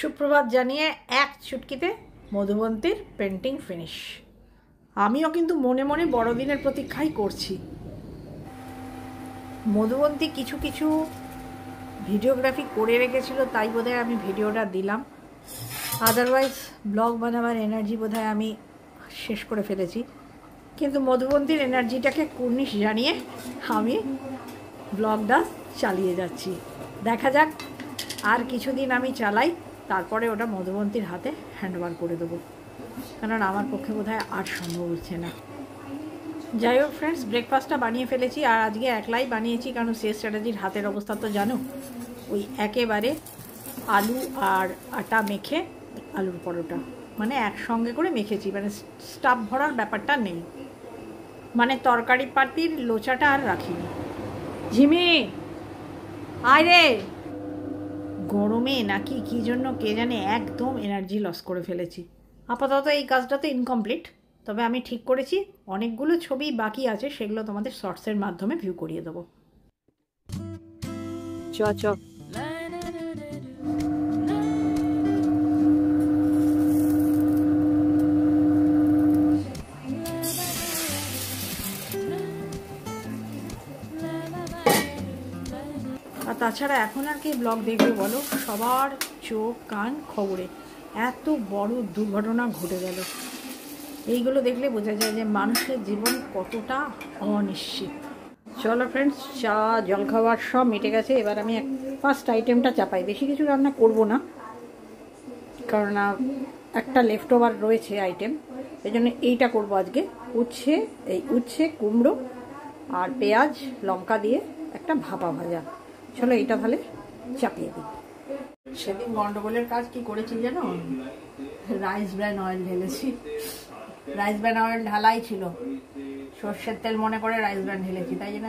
সুপ্রভাত জানিয়ে এক চুটকিতে মধুবন্তীর পেন্টিং ফিনিশ। আমিও কিন্তু মনে মনে বড়দিনের প্রতীক্ষাই করছি। মধুবন্তী কিছু কিছু ভিডিওগ্রাফি করে রেখেছিল, তাই বোধহয় আমি ভিডিওটা দিলাম। আদারওয়াইজ ব্লগ বানাবার এনার্জি বোধহয় আমি শেষ করে ফেলেছি, কিন্তু মধুবন্তীর এনার্জিটাকে কুর্নিশ জানিয়ে আমি ব্লগটা চালিয়ে যাচ্ছি। দেখা যাক, আর কিছুদিন আমি চালাই, তারপরে ওটা মধুবন্তীর হাতে হ্যান্ডওভার করে দেবো, কারণ আমার পক্ষে বোধহয় আর সম্ভব হচ্ছে না। যাই হোক ফ্রেন্ডস, ব্রেকফাস্টটা বানিয়ে ফেলেছি, আর আজকে একলাই বানিয়েছি, কারণ সে স্ট্র্যাটেজির হাতের অবস্থা তো জানো, ওই একেবারে আলু আর আটা মেখে আলুর পরোটা মানে একসঙ্গে করে মেখেছি, মানে স্টাফ ভরার ব্যাপারটা নেই, মানে তরকারি পাতির লোচাটা আর রাখিনি। ঝিমি আয় রে, গরমে নাকি কী জন্য কে জানে একদম এনার্জি লস করে ফেলেছি। আপাতত এই কাজটা তো ইনকমপ্লিট, তবে আমি ঠিক করেছি অনেকগুলো ছবি বাকি আছে, সেগুলো তোমাদের শর্টসের মাধ্যমে ভিউ করিয়ে দেবো। চ চ আর তাছাড়া এখন আর কি ব্লগ দেখবে বলো, সবার চোখ কান খবরে, এত বড় দুর্ঘটনা ঘটে গেল। এইগুলো দেখলে বোঝা যায় যে মানুষের জীবন কতটা অনিশ্চিত। চলো ফ্রেন্ডস, চা জলখাবার সব মিটে গেছে, এবার আমি ফার্স্ট আইটেমটা চাপাই। বেশি কিছু রান্না করব না, কারণ একটা লেফট ওভার রয়েছে আইটেম, এই জন্য এইটা করবো আজকে। উচ্ছে কুমড়ো আর পেঁয়াজ লঙ্কা দিয়ে একটা ভাপা ভাজা। চলো এইটা তাহলে চাপিয়ে দিই। সেদিন গন্ডগোলের কাজ কি করেছি জানো, রাইস ব্র্যান অয়েল ঢেলেছি। রাইস ব্র্যান অয়েল ঢালাই ছিল, সর্ষের তেল মনে করে রাইস ব্র্যান ঢেলেছি, তাই জন্য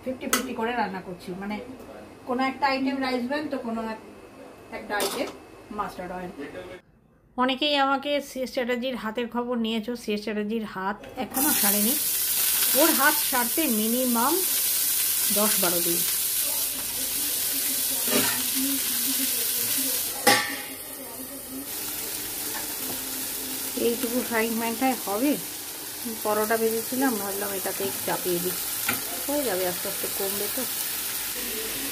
50-50 করে রান্না করছি, মানে কোনো একটা আইটেম রাইস ব্র্যান তো কোনো একটা আইটেম মাস্টার্ড অয়েল। অনেকেই আমাকে সি স্ট্র্যাটেজির হাতের খবর নিয়েছো। সি স্ট্র্যাটেজির হাত এখনও সারেনি, ওর হাত সারতে মিনিমাম 10-12 দিন। এইটুকু ফ্রাইং প্যানটায় হবে। পরোটা ভেজেছিলাম, ভাবলাম এটাতেই চাপিয়ে দিই, হয়ে যাবে, আস্তে আস্তে কমবে তো।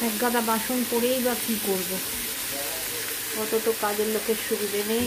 এক গাদা বাসন পরেই বা কী করবো, অত তো কাজের লোকের সুবিধে নেই।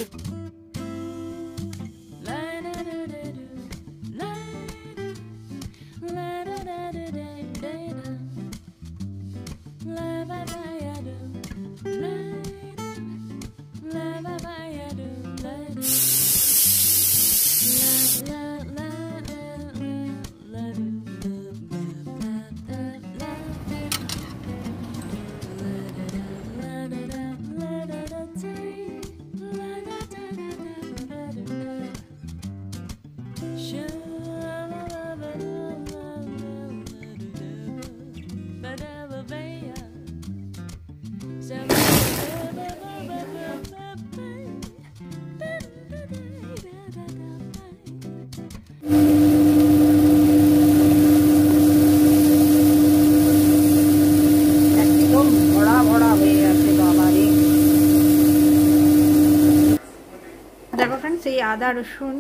দেখো ফ্রেন্ডস, এই আদা রসুন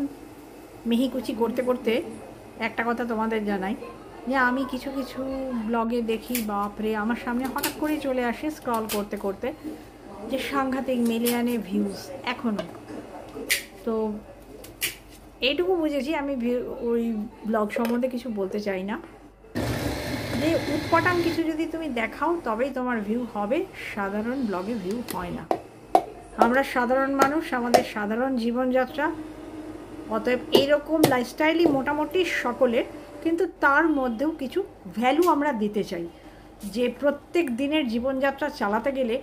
মিহি কুচি করতে করতে একটা কথা তোমাদের জানাই, যে আমি কিছু কিছু ব্লগে দেখি, বাপরে আমার সামনে হঠাৎ করে চলে আসে স্ক্রল করতে করতে, যে সাংঘাতিক মিলিয়নে ভিউজ এখনও। তো এইটুকু বুঝেছি, আমি ওই ব্লগ সম্বন্ধে কিছু বলতে চাই না, যে উৎপটাং কিছু যদি তুমি দেখাও তবেই তোমার ভিউ হবে, সাধারণ ব্লগে ভিউ হয় না। আমরা সাধারণ মানুষ, আমাদের সাধারণ জীবনযাত্রা, অতএব এইরকম লাইফস্টাইলই মোটামুটি সকলের, কিন্তু তার মধ্যেও কিছু ভ্যালু আমরা দিতে চাই, যে প্রত্যেক দিনের জীবনযাত্রা চালাতে গেলে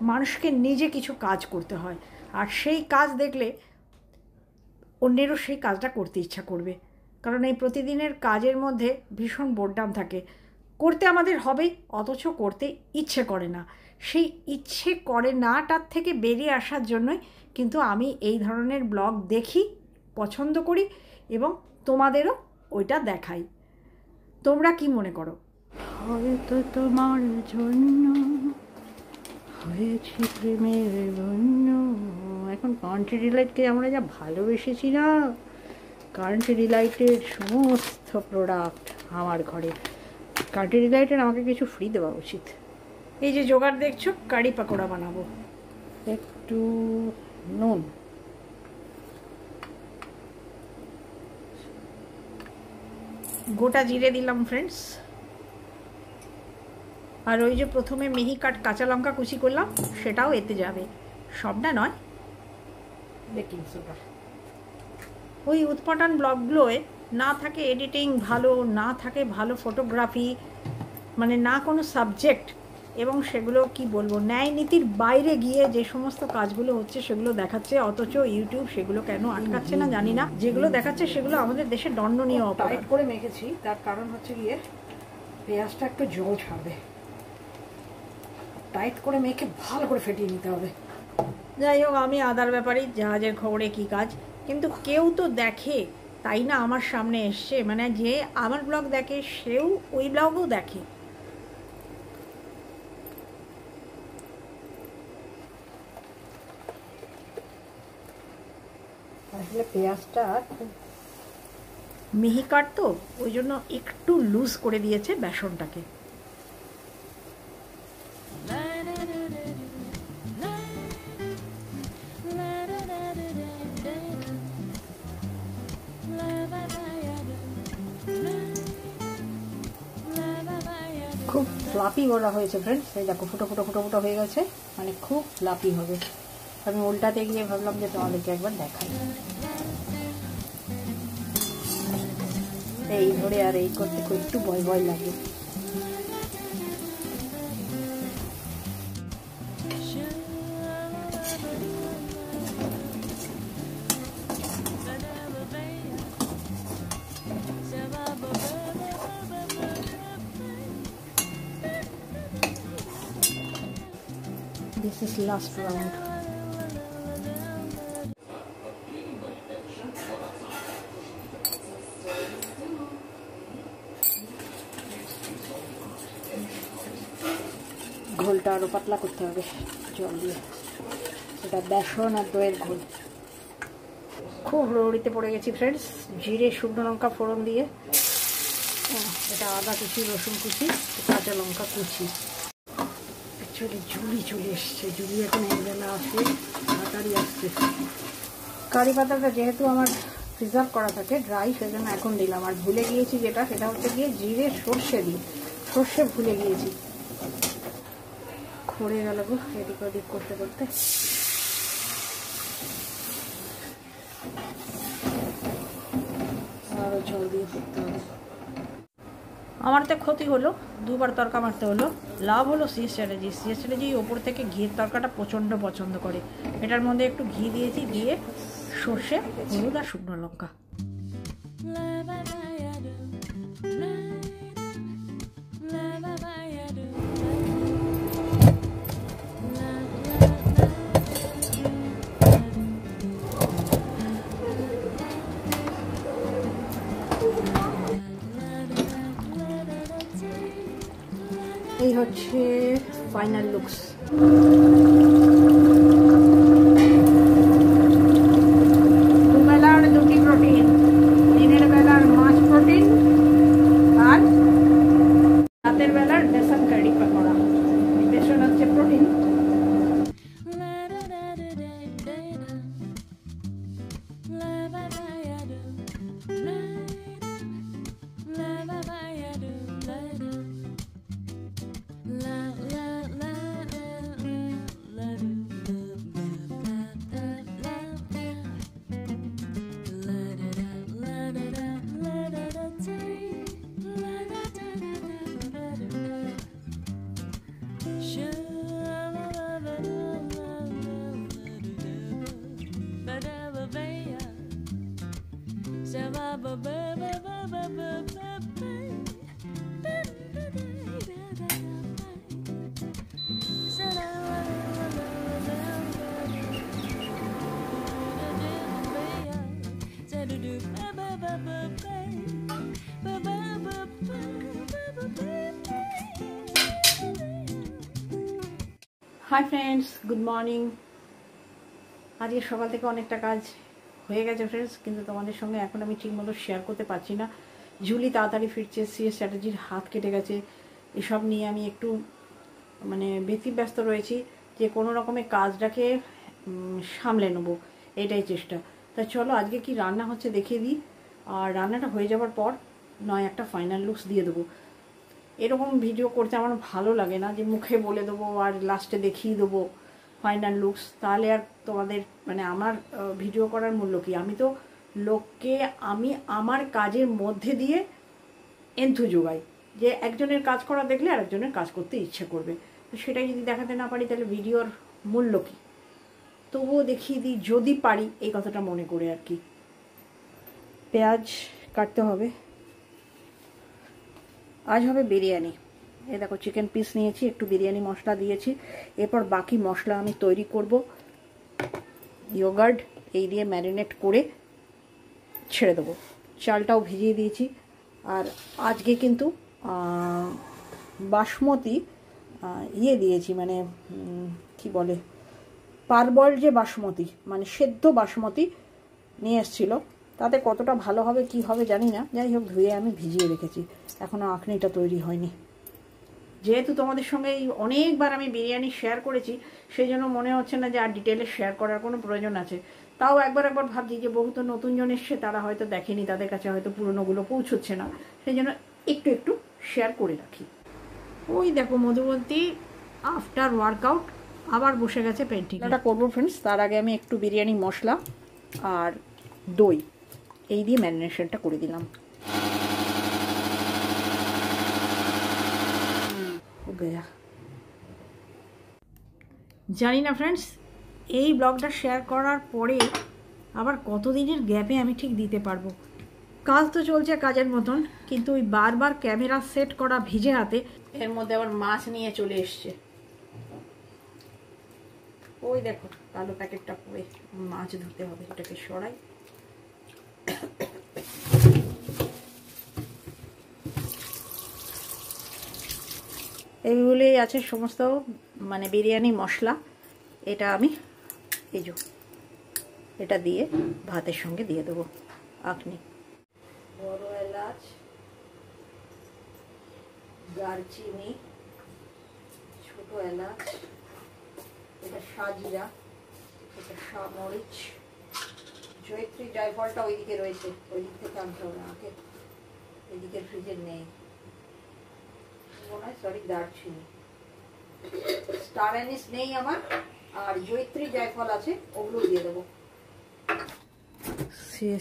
মানুষকে নিজে কিছু কাজ করতে হয়, আর সেই কাজ দেখলে অন্যেরও সেই কাজটা করতে ইচ্ছা করবে, কারণ এই প্রতিদিনের কাজের মধ্যে ভীষণ বোরডাম থাকে, করতে আমাদের হবেই, অথচ করতে ইচ্ছে করে না। সেই ইচ্ছে করে নাটার থেকে বেরিয়ে আসার জন্যই কিন্তু আমি এই ধরনের ব্লগ দেখি, পছন্দ করি, এবং তোমাদেরও ওইটা দেখাই। তোমরা কি মনে করো? হয়তো তোমার জন্য হয়েছি প্রেমের বন্য। এখন কান্ট্রি ডিলাইটকে আমরা যা ভালোবেসেছি না, কান্ট্রি ডিলাইটের সমস্ত প্রোডাক্ট আমার ঘরে। কান্ট্রি ডিলাইটের আমাকে কিছু ফ্রি দেওয়া উচিত। এই যে জোগাড় দেখছো, কারি পাকোড়া বানাবো। একটু নুন, গোটা জিরে দিলাম ফ্রেন্ডস, আর ওই যে প্রথমে মিহি কাঁচা লঙ্কা কুচি করলাম সেটাও এতে যাবে, সবটা নয়। Baking soda. ওই উৎপাটন ব্লগগুলোয় না থাকে এডিটিং ভালো, না থাকে ভালো ফটোগ্রাফি, মানে না কোনো সাবজেক্ট, এবং সেগুলো কি বলবো, ন্যায় নীতির বাইরে গিয়ে যে সমস্ত কাজগুলো হচ্ছে সেগুলো দেখাচ্ছে, অথচ ইউটিউব সেগুলো কেন আটকাচ্ছে না জানি না। যেগুলো দেখাচ্ছে সেগুলো আমাদের দেশে দণ্ডনীয় অপরাধ। টাইট করে মেখেছি, তার কারণ হচ্ছে গিয়ে পেঁয়াজটা একটু জল ছাড়বে, টাইট করে মেখে ভালো করে ফেটিয়ে নিতে হবে। যাই হোক, আমি আদার ব্যাপারেই জাহাজের খবরে কি কাজ, কিন্তু কেউ তো দেখে তাই না আমার সামনে এসছে, মানে যে আমার ব্লগ দেখে সেও ওই ব্লগও দেখে। আসলে পেঁয়াজটা খুব মিহি কাট তো, ওই জন্য একটু লুজ করে দিয়েছে বেসনটাকে। খুব ফ্লাপি বলা হয়েছে ফ্রেন্ডস, এই দেখো ফুটো ফুটো ফুটো ফুটো হয়ে গেছে, মানে খুব ফ্লাপি হবে। আমি উল্টাতে গিয়ে ভাবলাম যে তোমাদেরকে একবার দেখাই। এই ধরে আর এই করতে খুব একটু ভয় ভয় লাগে। This is last round. ঘোলটা আরো পাতলা করতে হবে জল দিয়ে, এটা বেসন আর দইয়ের ঘোল। খুব রৌড়িতে পড়ে গেছি ফ্রেন্ডস, জিরে শুকনো লঙ্কা ফোড়ন দিয়ে, এটা আদা কুচি, রসুন কুচি, কাঁচা লঙ্কা কুচি। অ্যাকচুয়ালি ঝুলি চলে এসছে, ঝুলি এখন একবেলা আসবে, তাড়াতাড়ি আসছে। কারি পাতাটা যেহেতু আমার প্রিজার্ভ করা থাকে ড্রাই, সেই জন্য এখন দিলাম। আর ভুলে গিয়েছি যেটা, সেটা হচ্ছে গিয়ে জিরে সর্ষে দিই, সর্ষে ভুলে গিয়েছি। খড়ে গেল গো এদিক ওদিক করতে করতে। আরও জল দিয়ে করতে হবে। আমার তো ক্ষতি হলো, দুবার তরকা মারতে হলো। লাভ হলো সি স্ট্র্যাটেজি ওপর থেকে ঘির তরকাটা প্রচণ্ড পছন্দ করে। এটার মধ্যে একটু ঘি দিয়েছি, দিয়ে সর্ষে, হলুদ আর শুকনো লঙ্কা। এই হচ্ছে ফাইনাল লুকস। দুবেলার দুটি প্রোটিন, দিনের বেলার মাছ প্রোটিন আর রাতের বেলার বেসন কারি পাকোড়া। বেসন হচ্ছে protein. Hi friends, good morning. আজকে সকাল থেকে অনেকটা কাজ হয়ে গেছে ফ্রেন্ডস, কিন্তু তোমাদের সঙ্গে এখন আমি ঠিকমতো শেয়ার করতে পারছি না। জুলি তাড়াতাড়ি ফিরছে, সিএ স্ট্র্যাটেজির হাত কেটে গেছে, এসব নিয়ে আমি একটু ব্যতিব্যস্ত রয়েছি যে কোনো রকমের কাজটাকে সামলে নেবো, এটাই চেষ্টা। তা চলো আজকে কি রান্না হচ্ছে দেখিয়ে দিই, আর রান্নাটা হয়ে যাওয়ার পর নয় একটা ফাইনাল লুকস দিয়ে দেবো। এরকম ভিডিও করতে আমার ভালো লাগে না যে মুখে বলে দেবো আর লাস্টে দেখিয়ে দেবো ফাইনাল লুকস, তাহলে আর তোমাদের আমার ভিডিও করার মূল্য কী? আমি তো লোককে আমার কাজের মধ্যে দিয়ে এন্থু যোগাই, যে একজনের কাজ করা দেখলে আরেকজনের কাজ করতে ইচ্ছে করবে। তো সেটাই যদি দেখাতে না পারি তাহলে ভিডিওর মূল্য কী? তবুও দেখিয়ে দিই যদি পারি, এই কথাটা মনে করে আর কি। পেঁয়াজ কাটতে হবে, আজ হবে বিরিয়ানি। এই দেখো চিকেন পিস নিয়েছি, একটু বিরিয়ানি মশলা দিয়েছি। এরপর বাকি মশলা আমি তৈরি করব। ইয়োগার্ট এই দিয়ে ম্যারিনেট করে ছেড়ে দেবো। চালটাও ভিজিয়ে দিয়েছি। আর আজকে কিন্তু বাসমতি দিয়েছি, কি বলে, পারবয়েল যে বাসমতি, সেদ্ধ বাসমতি নিয়ে এসেছিলো। তাতে কতটা ভালো হবে কি হবে জানি না, যাই হোক ধুয়ে আমি ভিজিয়ে রেখেছি, এখনও আঁকনিটা তৈরি হয়নি। যেহেতু তোমাদের সঙ্গে অনেকবার আমি বিরিয়ানি শেয়ার করেছি, সেই জন্য মনে হচ্ছে না যে আর ডিটেলে শেয়ার করার কোনো প্রয়োজন আছে। তাও একবার ভাবছি যে বহু তো নতুনজন এসছে, তারা হয়তো দেখেনি, তাদের কাছে হয়তো পুরনোগুলো পৌঁছচ্ছে না, সেই জন্য একটু একটু শেয়ার করে রাখি। ওই দেখো মধুবন্তী আফটার ওয়ার্কআউট আবার বসে গেছে পেন্টিং। এটা করবো ফ্রেন্ডস, তার আগে আমি একটু বিরিয়ানি মশলা আর দই এই দিয়ে ম্যারিনেশনটা করে দিলাম। জানি না ফ্রেন্ডস, এই ব্লগটা শেয়ার করার পরে আবার কতদিনের গ্যাপে আমি ঠিক দিতে পারবো। কাজ তো চলছে কাজের মতন, কিন্তু ওই বারবার ক্যামেরা সেট করা ভিজে হাতে, এর মধ্যে আবার মাছ নিয়ে চলে এসছে। ওই দেখো কালো প্যাকেটটা পরে মাছ ধুতে হবে, এটাকে সরাই। এইগুলোই আছে সমস্ত বিরিয়ানি মশলা। এটা আমি এটা দিয়ে ভাতের সঙ্গে দিয়ে দেবো। আখনি, বড় এলাচ, দারচিনি, ছোট এলাচ, এটা সাজিরা, এটা মরিচ, জয়িত্রী জায়ফলটা ওইদিকে রয়েছে, ওই দিক থেকে আনতে হবে আমাকে, এদিকে ফ্রিজের নেই। সরি, দারচিনি, স্টার অ্যানিস নেই আমার, আর জয়িত্রী জায়ফল আছে, ওগুলো দিয়ে দেবো।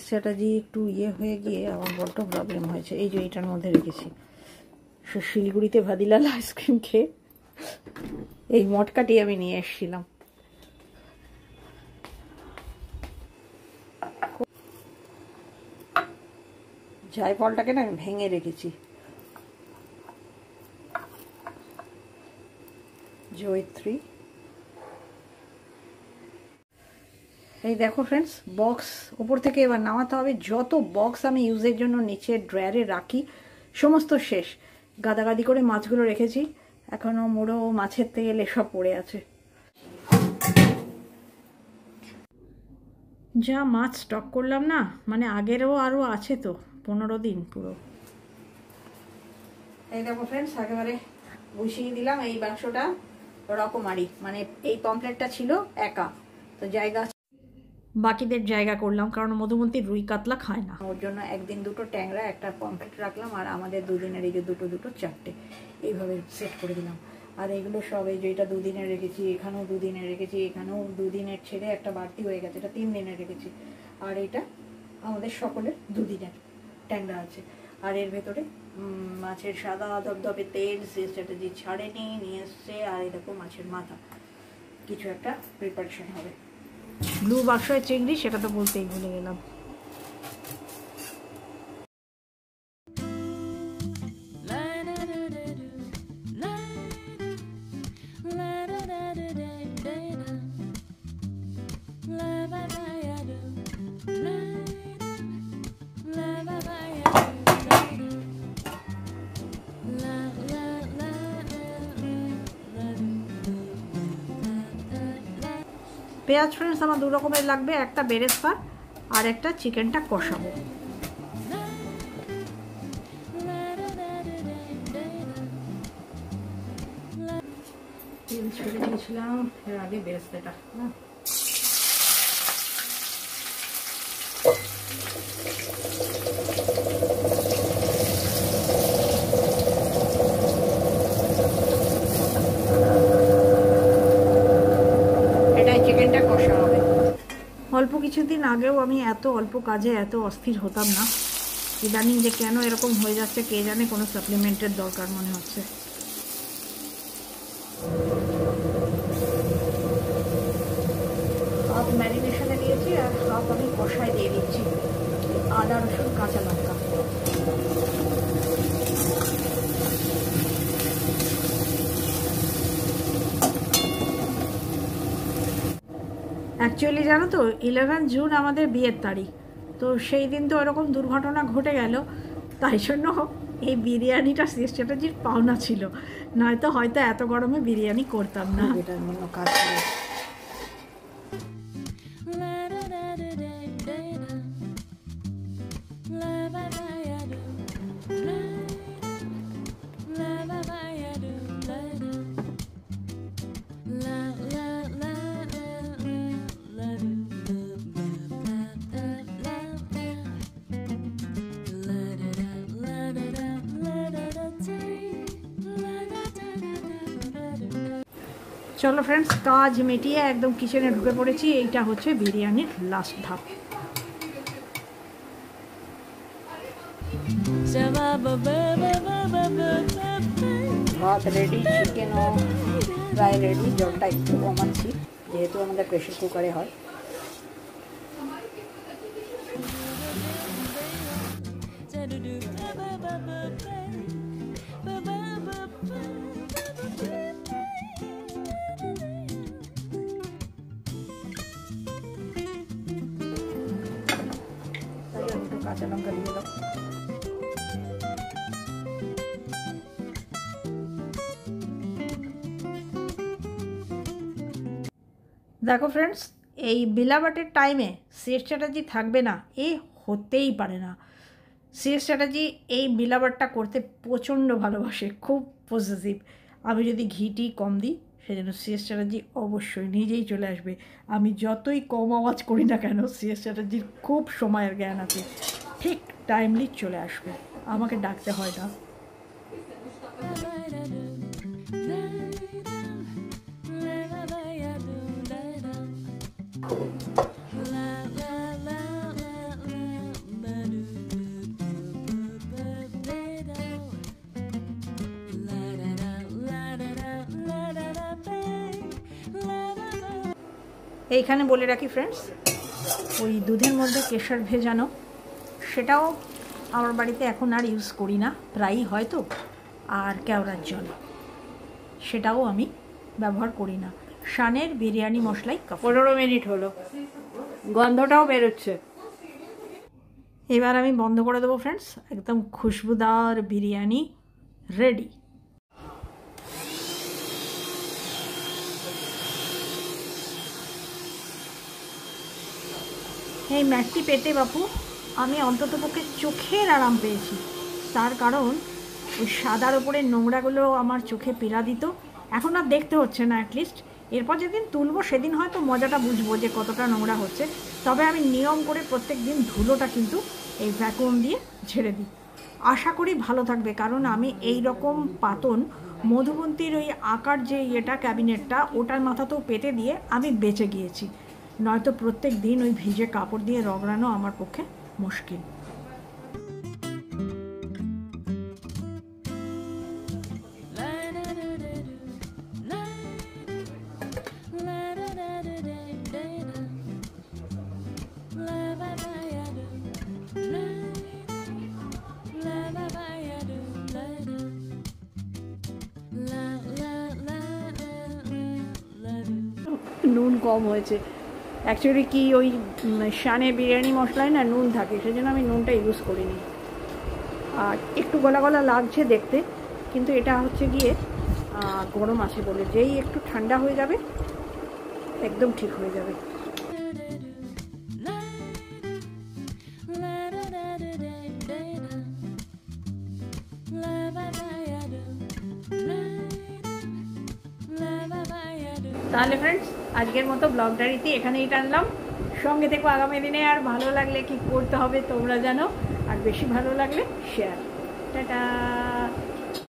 স্ট্র্যাটেজি একটু হয়ে গিয়ে আমার বড্ড প্রবলেম হয়েছে। এই যে এটার মধ্যে রেখেছি, শিলিগুড়িতে ভাদিলাল আইসক্রিম খেয়ে এই মটকাটি আমি নিয়ে এসেছিলাম। জায়ফলটাকে না আমি ভেঙে রেখেছি। জয়িত্রী, এই দেখো ফ্রেন্ডস, বক্স ওপর থেকে এবার নামাতে হবে। যত বক্স আমি ইউজের জন্য নিচে ড্রয়ারে রাখি সমস্ত শেষ। গাদাগাদি করে মাছগুলো রেখেছি, এখনো মুড়ো, মাছের তেল এসব পড়ে আছে। যা মাছ স্টক করলাম না, আগেরও আরও আছে তো, 15 দিন পুরো। এই দেখো ফ্রেন্ডস, একেবারে বসিয়ে দিলাম এই বাক্সটা রকমারি, এই পমপ্লেটটা ছিল একা, তো জায়গা বাকিদের জায়গা করলাম, কারণ মধুমন্তী রুই কাতলা খায় না, ওর জন্য একদিন দুটো ট্যাংরা, একটা পমপ্লেট রাখলাম, আর আমাদের দুদিনের এই যে দুটো দুটো চারটে এইভাবে সেট করে দিলাম। আর এগুলো সব এই যে এটা 2 দিনের রেখেছি, এখানেও 2 দিনের রেখেছি, এখানেও 2 দিনের ছেড়ে একটা বাড়তি হয়ে গেছে, এটা 3 দিনের রেখেছি। আর এটা আমাদের সকলের 2 দিনের ট্যাংরা আছে। আর এর ভেতরে মাছের সাদা ধবধবে তেল, স্ট্র্যাটেজি ছাড়েনি, নিয়ে এসছে। আর এই দেখো মাছের মাথা, কিছু একটা প্রিপারেশন হবে। ব্লু বাক্সের চিংড়ি, সেটা তো বলতেই ভুলে গেলাম। পেঁয়াজ ফ্রেন্ডস আমার 2 রকমের লাগবে, একটা বেরেস্তা আর একটা চিকেনটা কষাবো। তেল ছেড়ে দিয়েছিলাম এর আগে বেরেস্তাটা। চিকেনটা কষা হবে। অল্প কিছুদিন আগেও আমি এত অল্প কাজে এত অস্থির হতাম না, ইদানিং যে কেন এরকম হয়ে যাচ্ছে কে জানে, কোনো সাপ্লিমেন্টের দরকার মনে হচ্ছে। হাফ ম্যারিনেশনে দিয়েছি আর হাফ আমি কষায় দিয়ে দিচ্ছি আদা রসুন কাঁচা লঙ্কা। অ্যাকচুয়ালি জানো তো 11 জুন আমাদের বিয়ের তারিখ, তো সেই দিন তো এরকম দুর্ঘটনা ঘটে গেল, তাই জন্য এই বিরিয়ানিটা শ্রী চ্যাটার্জির পাওনা ছিল, নয়তো হয়তো এত গরমে বিরিয়ানি করতাম না। এটার জন্য কাজ করে চলো ফ্রেন্ডস, কাজ মিটিয়ে একদম কিচেনে ঢুকে পড়েছি। এইটা হচ্ছে বিরিয়ানির লাস্ট ধাপ। ভাত রেডি, চিকেনও প্রায় রেডি, জলটা একটু কমাচ্ছি যেহেতু আমাদের প্রেশার কুকারে হয়। কাঁচা লঙ্কা দিয়ে দাও। দেখো ফ্রেন্ডস, এই বিলাবাটের টাইমে শ্রী চ্যাটার্জি থাকবে না এ হতেই পারে না। শ্রী চ্যাটার্জি এই বিলাবাটটা করতে প্রচণ্ড ভালোবাসে, খুব পজিটিভ। আমি যদি ঘিটি কম দিই সেজন্য শ্রী চ্যাটার্জি অবশ্যই নিজেই চলে আসবে। আমি যতই কম আওয়াজ করি না কেন, শ্রী চ্যাটার্জির খুব সময়ের জ্ঞান আছে, ঠিক টাইমলি চলে আসবে, আমাকে ডাকতে হয় না। এইখানে বলে রাখি ফ্রেন্ডস, ওই দুধের মধ্যে কেশর ভেজানো, সেটাও আমার বাড়িতে এখন আর ইউজ করি না, প্রায়ই হয়তো। আর কেওড়ার জল, সেটাও আমি ব্যবহার করি না। শানের বিরিয়ানি মশলাই 15 মিনিট হলো, গন্ধটাও বেরোচ্ছে। এবার আমি বন্ধ করে দেবো ফ্রেন্ডস, একদম খুশবুদার বিরিয়ানি রেডি। এই ম্যাটটি পেতে বাপু আমি অন্ততপক্ষে চোখের আরাম পেয়েছি, তার কারণ ওই সাদার ওপরে নোংরাগুলো আমার চোখে পীড়া দিত, এখন আর দেখতে হচ্ছে না। অ্যাটলিস্ট এরপর যেদিন তুলবো সেদিন হয়তো মজাটা বুঝবো যে কতটা নোংরা হচ্ছে। তবে আমি নিয়ম করে প্রত্যেক দিন ধুলোটা কিন্তু এই ভ্যাকুয়াম দিয়ে ঝেড়ে দিই। আশা করি ভালো থাকবে, কারণ আমি এই রকম পাতন মধুবন্তীর ওই আকার যে ইয়েটা ক্যাবিনেটটা, ওটার মাথাতেও পেতে দিয়ে আমি বেঁচে গিয়েছি, নয়তো প্রত্যেক দিন ওই ভিজে কাপড় দিয়ে রগড়ানো আমার পক্ষে মুশকিল। নুন কম হয়েছে, অ্যাকচুয়ালি কি ওই শানে বিরিয়ানি মশলায় না নুন থাকে, সেজন্য আমি নুনটা ইউজ করিনি। আর একটু গলা গলা লাগছে দেখতে, কিন্তু এটা হচ্ছে গিয়ে গরম আছে বলে, যেই একটু ঠান্ডা হয়ে যাবে একদম ঠিক হয়ে যাবে। তাহলে ফ্রেন্ডস, আজকের মতো ব্লগ ডায়েরিতে এখানেই টানলাম। সঙ্গে থেকো আগামী দিনে। আর ভালো লাগলে কি করতে হবে তোমরা জানো, আর বেশি ভালো লাগলে শেয়ার। টাটা।